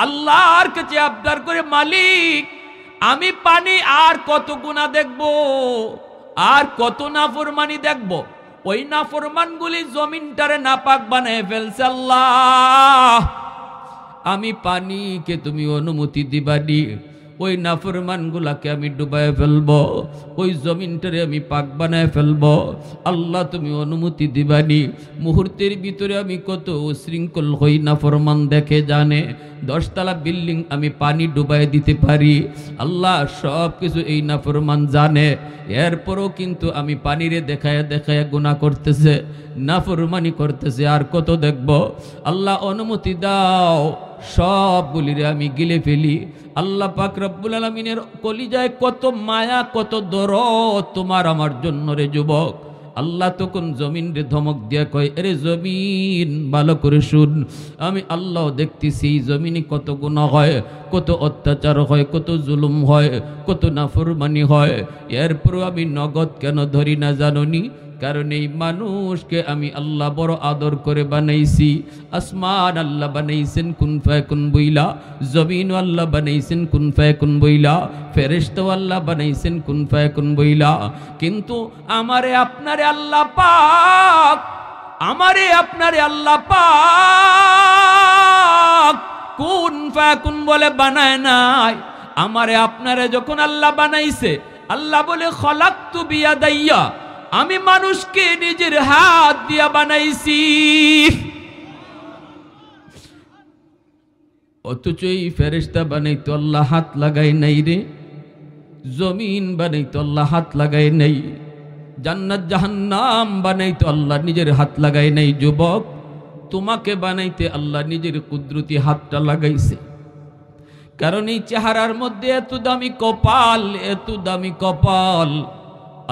আল্লাহর কাছে আবদার করে, মালিক আমি পানি আর কত গুনাহ দেখব, আর কত নাফরমানি দেখব। ওই নাফরমানগুলি জমিনটারে নাপাক বানায় ফেলছে। আল্লাহ আমি পানিকে তুমি অনুমতি দিবানি, ওই নাফরমানগুলাকে আমি ডুবায় ফেলবো, ওই জমিনটারে আমি পাক বানায় ফেলবো। আল্লাহ তুমি অনুমতি দিবানি। মুহূর্তের ভিতরে আমি কত উশৃঙ্খল হই, নাফরমান দেখে জানে, 10 তলা বিল্ডিং আমি পানি ডুবাই দিতে পারি। আল্লাহ সব কিছু এই নাফরমান জানে, এরপরও কিন্তু আমি পানিরে দেখায় দেখায় গুনাহ করতেছে, নাফরমানি করতেছে, আর কত দেখব। আল্লাহ অনুমতি দাও, সবগুলিরে আমি গিলে ফেলি। আল্লাহ পাক রব্বুল আলামিনের কলিজায় কত মায়া, কত দরদ তোমার আমার জন্য রে যুবক। আল্লাহ তখন জমিন রে ধমক দিয়া কয়, আরে জমিন ভালো করে শুন, আমি আল্লাহ দেখতেছি জমিনে কত গুনাহ হয়, কত অত্যাচার হয়, কত জুলুম হয়, কত নাফরমানি হয়, এরপরও আমি নগদ কেন ধরি না জাননি? কারণ এই মানুষকে আমি আল্লাহ বড় আদর করে বানাইছি। আসমান আল্লাহ বানাইছেন কুন ফায়াকুন বইলা, জমিন আল্লাহ বানাইছেন কুন ফায়াকুন বইলা, ফেরেশতা আল্লাহ বানাইছেন কুন ফায়াকুন বইলা। কিন্তু আমারে আপনারে আল্লাহ পাক, আমারে আপনারে আল্লাহ পাক কুন ফায়াকুন বলে বানায় নাই। আমারে আপনারে যখন আল্লাহ বানাইছে, আল্লাহ বলে খলাকতু বিয়াদাইয়া, আমি মানুষকে নিজের হাত দিয়া বানাইছি। অথচ এই ফেরেশতা বানাইতো আল্লাহ হাত লাগাই নাই রে, জমিন বানাইতো আল্লাহ হাত লাগাই নাই, জান্নাত জাহান্নাম বানাইতো আল্লাহ নিজের হাত লাগাই নাই। যুবক, তোমাকে বানাইতে আল্লাহ নিজের কুদরতি হাতটা লাগাইছে। কারণ এই চেহারার মধ্যে এত দামি কপাল, এত দামি কপাল।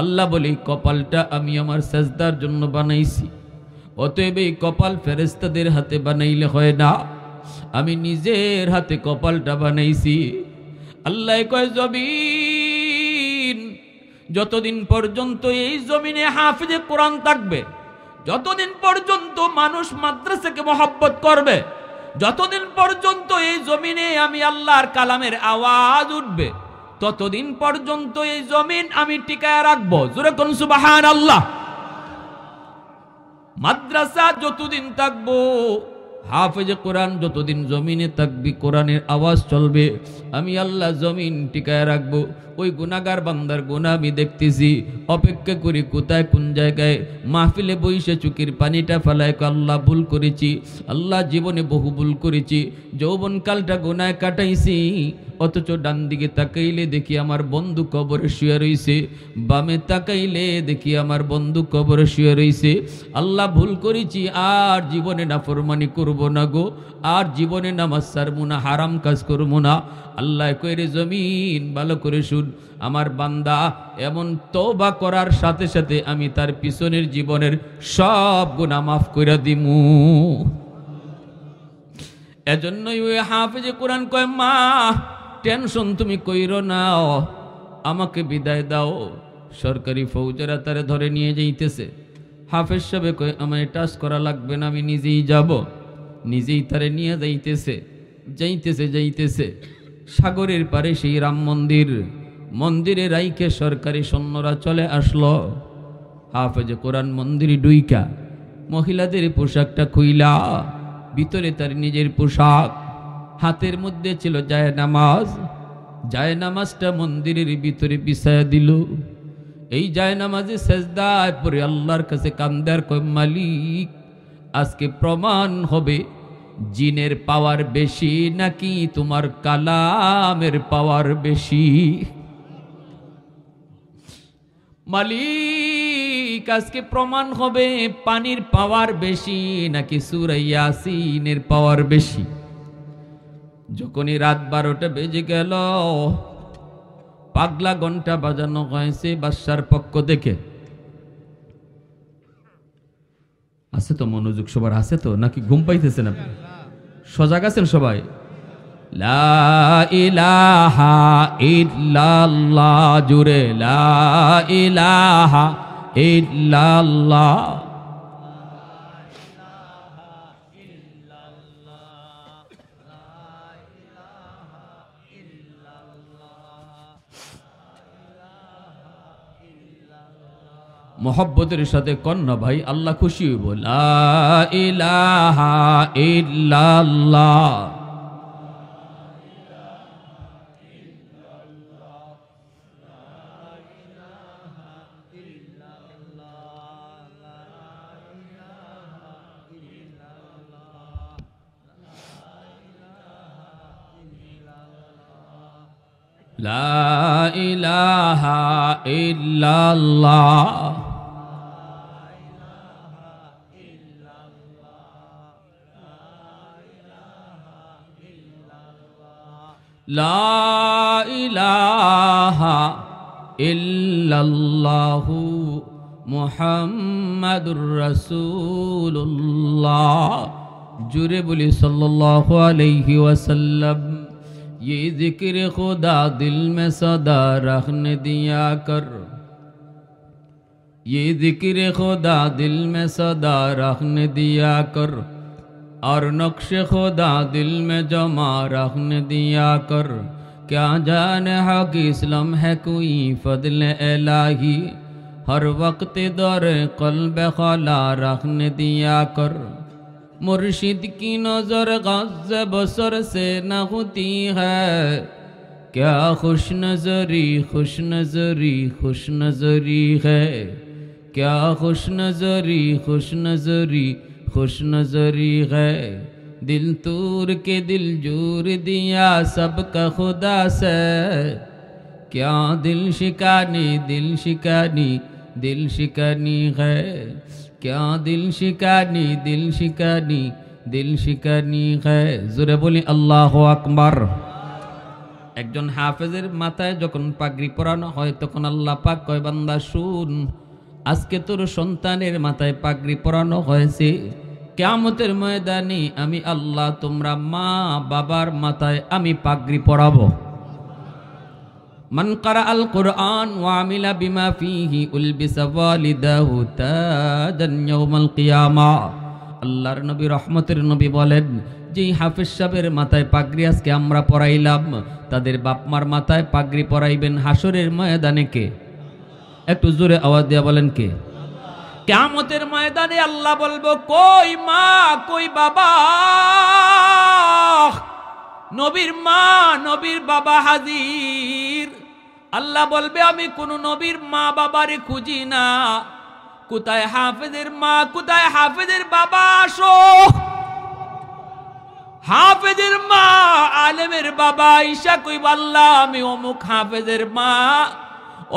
আল্লাহ বলে কপালটা আমি আমার সাজদার জন্য বানাইছি। অতএব এই কপাল ফেরেশতাদের হাতে বানাইলে হয় না, আমি নিজের হাতে কপালটা বানাইছি। আল্লাহ কয়, জমিন যতদিন পর্যন্ত এই জমিনে হাফিজে কোরআন থাকবে, যতদিন পর্যন্ত মানুষ মাদ্রাসাকে মহব্বত করবে, যতদিন পর্যন্ত এই জমিনে আমি আল্লাহর কালামের আওয়াজ উঠবে, ততদিন পর্যন্ত এই জমিন আমি টিকায় রাখবো। জোরে কোন সুবহানাল্লাহ। মাদ্রাসা যতদিন থাকবো, হাফেজে কোরআন যতদিন জমিনে থাকবি, কোরআনের আওয়াজ চলবে, আমি আল্লাহ জমিন টিকায় রাখবো। ওই গুনাহগার বান্দার গুনাহ আমি দেখতেছি, অপেক্ষা করি কোথায় কোন জায়গায় মাহফিলে বইসে চুকির পানিটা ফেলায়, আল্লাহ ভুল করেছি, আল্লাহ জীবনে বহু ভুল করেছি, যৌবনকালটা গুনায় কাটাইছি। অথচ ডান দিকে তাকাইলে দেখি আমার বন্ধু কবরে শুয়ে রইছে, বামে তাকাইলে দেখি আমার বন্ধু কবরে শুয়ে রইছে। আল্লাহ ভুল করেছি, আর জীবনে নাফরমানি করব না গো, আর জীবনে নামাজ ছাড়বো না, হারাম কাজ করবো না। আল্লাহ কইরে, জমিন ভালো করে শুন, আমার বান্দা এমন তওবা করার সাথে সাথে আমি তার পিছনের জীবনের সব গুনাহ মাফ করে দিমু। এজন্যই ওই হাফেজে কোরআন কয়, মা টেনশন তুমি কইরো না, আমাকে বিদায় দাও। সরকারি ফৌজেরা তারে ধরে নিয়ে যাইতেছে। হাফেজ সাহেব কয়, আমায় টাচ করা লাগবে না, আমি নিজেই যাব। নিজেই তারে নিয়ে যাইতেছে, যাইতেছে যাইতেছে সাগরের পারে সেই রাম মন্দির, মন্দিরে রাইকে সরকারি সৈন্যরা চলে আসলো। হাফেজে কোরআন মন্দিরে ডুইকা মহিলাদের পোশাকটা খুইলা, ভিতরে তার নিজের পোশাক, হাতের মধ্যে ছিল জায়নামাজ, জায়নামাজটা মন্দিরের ভিতরে বিছায়া দিল। এই জায়নামাজে সেজদায় পড়ে আল্লাহর কাছে কান্দার কয়, মালিক আজকে প্রমাণ হবে জিনের পাওয়ার বেশি নাকি তোমার কালামের পাওয়ার বেশি। মালিক আজকে প্রমাণ হবে পানির পাওয়ার বেশি নাকি সূরা ইয়াসিনের পাওয়ার বেশি। যখনই রাত 12টা বেজে গেল, পাগলা ঘন্টা বাজানো হয়েছে বাদশার পক্ষ থেকে। আছে তো মনোযোগ সবার, আছে তো নাকি ঘুম পাইতেছেন আপনি? সজাগ আছেন সবাই? লা ইলাহা ইল্লাল্লাহ, জুরে লা ইলাহা ইল্লাল্লাহ। মোহব্বতের সাথে কন্যা ভাই, আল্লাহ খুশি হইব। লা ইলাহা ইল্লাল্লাহ। লা ইলাহা ইল্লাল্লাহ। লা ইলাহা ইল্লাল্লাহু মুহাম্মাদুর রাসূলুল্লাহ। জুরে বলি সাল্লাল্লাহু আলাইহি ওয়াসাল্লাম। ये जिक्र खुदा दिल में सदा रखने दिया कर, ये जिक्र खुदा दिल में सदा रखने दिया कर, और नक्श खुदा दिल में जमा रखने दिया कर। क्या जाने हक इस्लाम है कोई फजल इलाही, हर वक्त दौर क़ल्ब खला रखने दिया कर। मुर्शिद की नजर गज़ बसर से न होती है, क्या खुश नजरी खुश नजरी खुश नजरी है, क्या खुश नजरी खुश नजरी खुश नजरी है। दिल तूर के दिल जोर दिया सबका खुदा से, क्या दिल शिकानी दिल शिकानी दिल शिकानी है, क्या दिल शिकानी दिल शिकानी दिल शिकानी है। জোরে বলি আল্লাহু আকবার। একজন হাফেজের মাথায় যখন পাগড়ি পরানো হয় তখন আল্লাহ পাক কয়, বান্দা শুন, আজকে তোর সন্তানের মাথায় পাগড়ি পরানো হয়েছে, কিয়ামতের ময়দানে আমি আল্লাহ তোমরা মা বাবার মাথায় আমি পাগড়ি পরাবো। মান কারা আল কুরআন ওয়া আমিলা বিমা ফীহি উলবিসা ওয়ালিদাহু তাজান ইয়াউমাল কিয়ামা। আল্লাহর নবী রহমতের নবী বলেন, যেই হাফেজ সাহেবের মাথায় পাগড়ি আজকে আমরা পরাইলাম, তাদের বাপমার মাথায় পাগড়ি পরাইবেন হাসরের ময়দানে কে? একটু জোরে আওয়াজ দিয়া বলেন কে? কিয়ামতের ময়দানে আল্লাহ বলবো, কই মা কই বাবা? নবীর মা নবীর বাবা হাজির। আল্লাহ বলবে, আমি কোন নবীর মা বাবারে খুঁজি না, কোথায় হাফেজের মা কোথায় হাফেজের বাবা? আসো। হাফেজের মা আলেমের বাবা ঈশা কইব, আল্লাহ আমি অমুক হাফেজের মা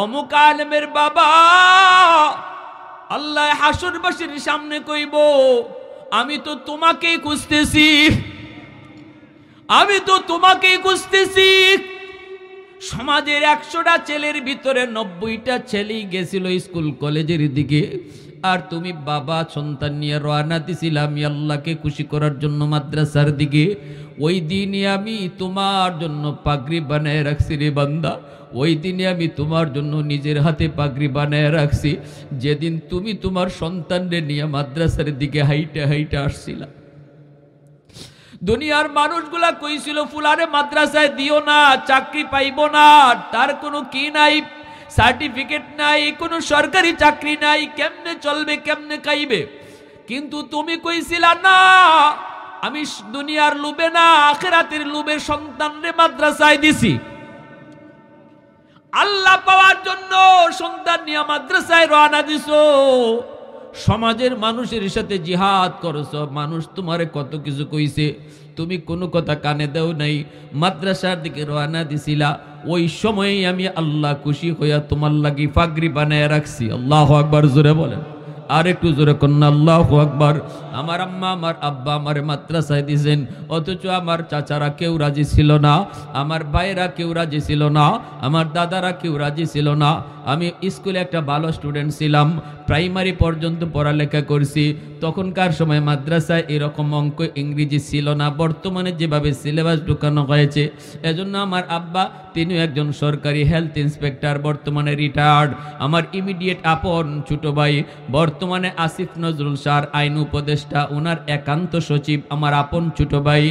অমুক আলেমের বাবা। আল্লাহ হাসরবাসীর সামনে কইব, আমি তো তোমাকেই খুঁজতেছি, আমি তো তোমাকেই খুঁজতেছি। সমাজের 100টা ছেলের ভিতরে 90টা ছেলেই গেছিল স্কুল কলেজের দিকে, আর তুমি বাবা সন্তান নিয়ে রওনা দিছিলাম আল্লাহকে খুশি করার জন্য মাদ্রাসার দিকে। ওই দিনে আমি তোমার জন্য পাগড়ি বানায় রাখছি রে বান্দা, ওই দিনে আমি তোমার জন্য নিজের হাতে পাগড়ি বানায় রাখছি, যেদিন তুমি তোমার সন্তানরে নিয়ে মাদ্রাসার দিকে হাইটে হাইটে আসছিলা। দুনিয়ার মানুষগুলা কইছিল ফুলারে মাদ্রাসায় দিও না, চাকরি পাইব না, তার কোনো কি নাই, সার্টিফিকেট নাই, কোনো সরকারি চাকরি নাই, কেমনে চলবে কেমনে খাইবে। কিন্তু তুমি কইছিলা না, আমি দুনিয়ার লোভে না আখিরাতের লোভে সন্তানরে মাদ্রাসায় দিছি। আল্লাহ পাওয়ার জন্য সন্তান নিয়ে মাদ্রাসায় রওনা দিছো। সমাজের মানুষের সাথে জিহাদ করছো, মানুষ তোমারে কত কিছু কইছে, তুমি কোনো কথা কানে দেও নাই, মাদ্রাসার দিকে রওনা দিছিলা, ওই সময়েই আমি আল্লাহ খুশি হইয়া তোমার লাগি পাগড়ি বানায় রাখছি। আল্লাহু আকবার, জোরে বলেন, আর একটু জোরে কন্যা আল্লাহু আকবার। আমার আম্মা আমার আব্বা আমার মাদ্রাসায় দিয়েছেন, অথচ আমার চাচারা কেউ রাজি ছিল না, আমার ভাইরা কেউ রাজি ছিল না, আমার দাদারা কেউ রাজি ছিল না। আমি স্কুলে একটা ভালো স্টুডেন্ট ছিলাম, প্রাইমারি পর্যন্ত পড়ালেখা করছি। তখনকার সময় মাদ্রাসায় এরকম অঙ্ক ইংরেজি ছিল না, বর্তমানে যেভাবে সিলেবাস ঢুকানো হয়েছে। এজন্য আমার আব্বা, তিনিও একজন সরকারি হেলথ ইন্সপেক্টর, বর্তমানে রিটায়ার্ড। আমার ইমিডিয়েট আপন ছোট ভাই, বর্তমানে আসিফ নজরুল স্যার আইন উপদেষ্টা, ওনার একান্ত সচিব আমার আপন ছোট ভাই।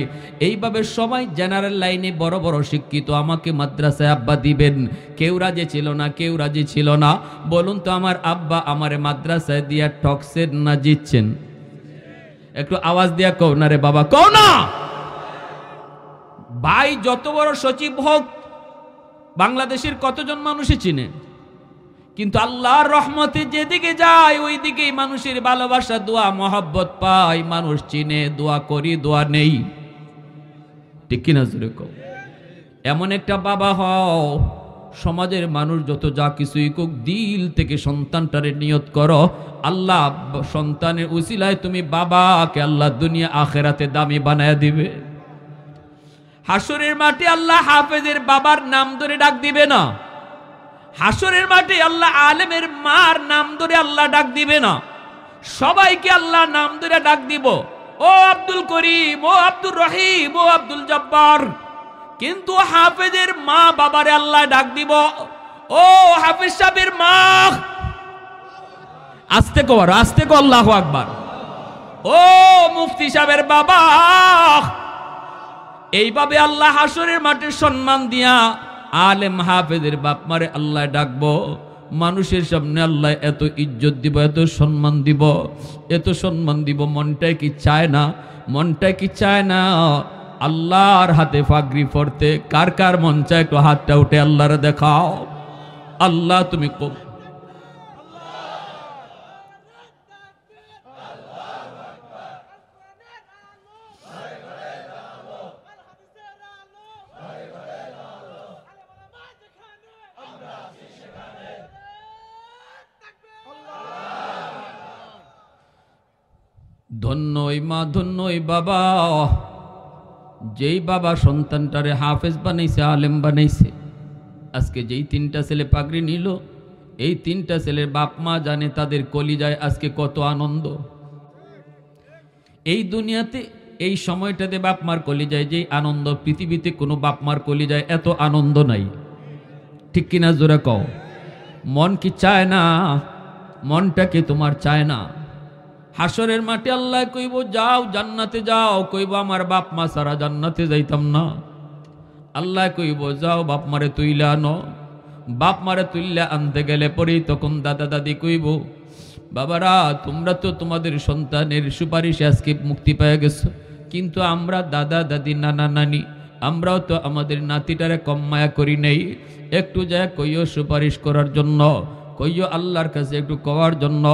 এইভাবে সবাই জেনারেল লাইনে বড় বড় শিক্ষিত। আমাকে মাদ্রাসায় আব্বা দিবেন, কেউ রাজি ছিল না, কেউ রাজি ছিল না। বলুন তো আমার আব্বা আমারে মাদ্রাসায় দিয়া ঠকছেন না জিতছেন? একটু আওয়াজ দিয়া কও না রে বাবা, কও না। ভাই যত বড় সচিব হোক, বাংলাদেশের কতজন মানুষই চিনে, কিন্তু আল্লাহর রহমতে যেদিকে যায় ওই দিকেই মানুষের ভালোবাসা, দোয়া মহব্বত পায়, মানুষ চিনে, দোয়া করি, দোয়া নেই। ঠিক কিনা জোরে কও। এমন একটা বাবা হও, সমাজের মানুষ যত যা কিছুই কোক, দিল থেকে সন্তানটারে নিয়ত করো, আল্লাহ সন্তানের উসিলায় তুমি বাবাকে আল্লাহ দুনিয়া আখেরাতে দামি বানায় দিবে। হাসরের মাঠে আল্লাহ হাফেজের বাবার নাম ধরে ডাক দিবে না, হাসরের মাঠে আল্লাহ আলেমের মার নাম ধরে আল্লাহ ডাক দিবে না, সবাইকে আল্লাহ নাম ধরে ডাক দিব, ও আব্দুল করিম, ও আব্দুর রহিম, ও আব্দুল জব্বার। কিন্তু হাফেজের মা বাবারে আল্লাহ ডাক দিব, ও হাফেজ সাহেবের মা। আস্তে কর, আস্তে কর, আল্লাহু আকবার। ও মুফতি সাহেবের বাবা। এইভাবে আল্লাহ হাসরের মাঠে সম্মান দিয়া আলেম হাফেজের বাপ মারে আল্লাহ ডাকবো। মানুষের সামনে আল্লাহ এত ইজ্জত দিব, এত সম্মান দিব, এত সম্মান দিব। মনটাই কি চায় না? মনটাই কি চায় না আল্লাহর হাতে পাগড়ি পরতে? কার কার মন চায় একটু হাতটা উঠে আল্লাহরে দেখাও। আল্লাহ তুমি ধন্যই মা, ধন্যই বাবা, যেই বাবা সন্তানটারে হাফেজ বানাইছে, আলেম বানাইছে। আজকে যেই তিনটা ছেলে পাগড়ি নিল, এই তিনটা ছেলের বাপ মা জানে তাদের কলিজায় আজকে কত আনন্দ। এই দুনিয়াতে এই সময়টাতে বাপ মার কলিজায় যেই আনন্দ, পৃথিবীতে কোনো বাপ মার কলিজায় এত আনন্দ নাই। ঠিক কিনা জোরে কও। মন কি চায় না? মনটা কি তোমার চায় না? হাসরের মাঠে আল্লাহ কইব যাও জান্নাতে যাও, কইব আমার বাপ মা সারা জান্নাতে যাইতাম না। আল্লাহ কইব যাও বাপ মারে তুইলা আনো। বাপ মারে তুইলা আনতে গেলে পরেই তখন দাদা দাদি কইব, বাবারা তোমরা তো তোমাদের সন্তানের সুপারিশে আজকে মুক্তি পেয়ে গেছো, কিন্তু আমরা দাদা দাদি নানা নানি আমরাও তো আমাদের নাতিটারে কম মায়া করি নেই। একটু যায় কইও সুপারিশ করার জন্য, কইও আল্লাহর কাছে একটু কওয়ার জন্য।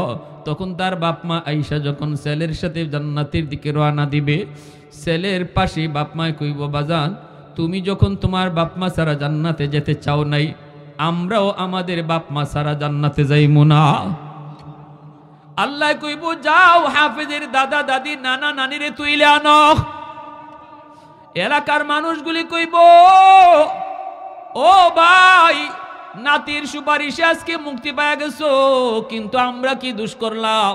তখন তার বাপ মা আইসা যখন ছেলের সাথে জান্নাতের দিকে রওনা দিবে, ছেলের পাশে বাপ মায় কইব, বাজান তুমি যখন তোমার বাপ মা সারা জান্নাতে যেতে চাও নাই, আমরাও আমাদের বাপ মা সারা জান্নাতে যাইমু না। আল্লাহ কইব যাও হাফেজের দাদা দাদি নানা নানিরে তুইলে আনো। এলাকার মানুষগুলি কইব, ও ভাই নাতির সুপারিশে আজকে মুক্তি পাওয়া গেছো, কিন্তু আমরা কি দোষ করলাম?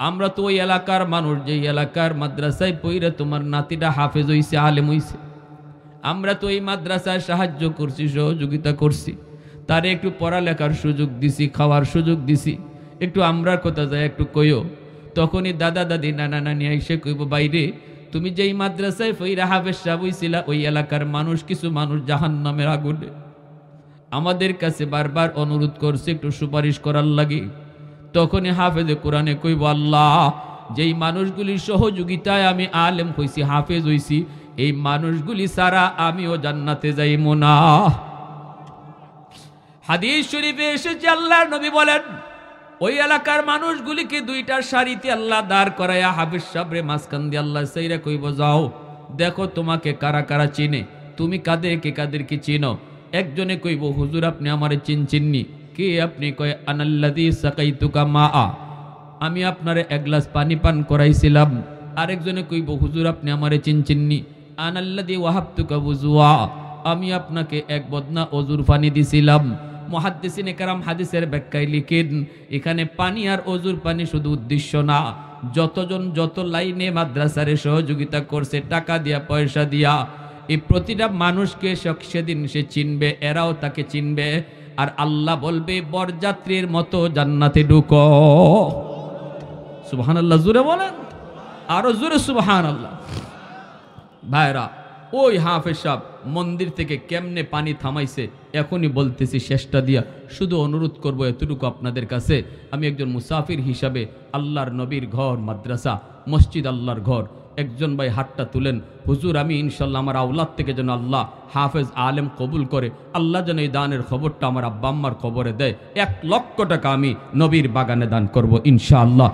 আমরা তো ওই এলাকার মানুষ, যে এলাকার মাদ্রাসায় পইরা তোমার নাতিটা হাফেজ হইছে, আলেম হইছে, আমরা তো এই মাদ্রাসায় সাহায্য করছি, সহযোগিতা করছি, তারে একটু পড়ালেখার সুযোগ দিছি, খাওয়ার সুযোগ দিছি, একটু আমরার কথা যায় একটু কইও। তখনই দাদা দাদি নানা নানি এসে কইব, বাইরে তুমি যেই মাদ্রাসায় পইরা হাফেজ সাহেব হইছিলা, ওই এলাকার মানুষ কিছু মানুষ জাহান্নামের আগুনে আমাদের কাছে বারবার অনুরোধ করছে একটু সুপারিশ করার লাগে। তখনই হাফেজে কোরআনে কইব, আল্লাহ যেই মানুষগুলির সহযোগিতায় আমি আলেম হইছি, হাফেজ হইছি, এই মানুষগুলি সারা আমিও জান্নাতে যাইব না। হাদিস শরীফে এসেছে আল্লাহর নবী বলেন, ওই এলাকার মানুষগুলিকে দুইটা সারিতে আল্লাহ দাঁড় করাইয়া হাফিজ সাহেবরে মাঝখান দিয়ে আল্লাহ সেইরা কইব, যাও দেখো তোমাকে কারা কারা চিনে, তুমি কাদেরকে চিনো। একজনে কইব, হুজুর আপনি আমারে চিনচিননি। কে আপনি? কয়, আনাল্লাযী সাকাইতুকা মাআ, আমি আপনারে এক গ্লাস পানি পান করাইছিলাম। আরেকজনে কইব, হুজুর আপনি আমারে চিনচিননি। আনাল্লাযী ওয়াহাবতুকা ওযুআ, আমি আপনাকে এক বদনা অজুর পানি দিছিলাম। মুহাদ্দিসিনে কেরাম হাদিসের ব্যাখ্যায় লিখেন, এখানে পানি আর অজুর পানি শুধু উদ্দেশ্য না, যতজন যত লাইনে মাদ্রাসারে সহযোগিতা করছে টাকা দিয়া পয়সা দিয়া, এই প্রতিটা মানুষকে সেদিন সে চিনবে, এরাও তাকে চিনবে। আর আল্লাহ বলবে, বরযাত্রীর মতো জান্নাতে ঢুকো। সুবহানাল্লাহ, জোরে বলেন, আরো জোরে সুবহানাল্লাহ। ভাইরা, ওই হাফেজ সাহেব মন্দির থেকে কেমনে পানি থামাইছে এখনই বলতেছি শেষটা দিয়া। শুধু অনুরোধ করব এতটুকু আপনাদের কাছে, আমি একজন মুসাফির হিসাবে আল্লাহর নবীর ঘর মাদ্রাসা মসজিদ আল্লাহর ঘর, একজন ভাই হাতটা তুলেন, হুজুর আমি ইনশাল্লাহ আমার আওলাদ থেকে যেন আল্লাহ হাফেজ আলেম কবুল করে, আল্লাহ যেন এই দানের খবরটা আমার আব্বা আম্মার খবরে দেয়, 1 লক্ষ টাকা আমি নবীর বাগানে দান করব ইনশাআল্লাহ।